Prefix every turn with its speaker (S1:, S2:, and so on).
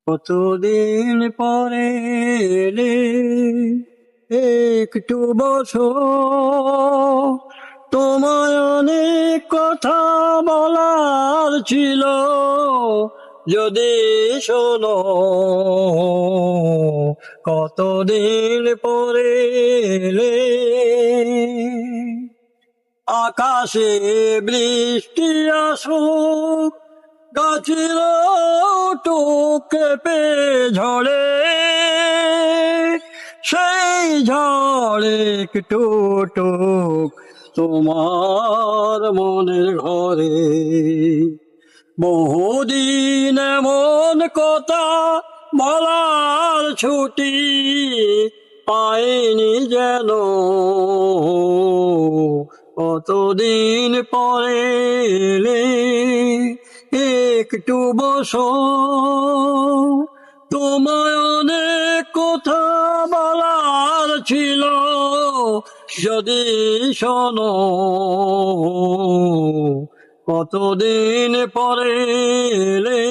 S1: কতদিন পরে এলে, একটু বসো, তোমায় অনেক কথা বলার ছিল, যদি শোনো। কতদিন পরে এলে, আকাশে বৃষ্টি আসুক, গাছের টুক কেঁপে ঝড়ে, সেই ঝড়ে একটু টুক তোমার মনের ঘরে। বহুদিন এমন কথা বলার ছুটি পাইনি যেন, কতদিন পরে এলে, একটু বসো, তোমায় অনেক কথা বলার ছিল, যদি শোনো। কতদিন পরে এলে।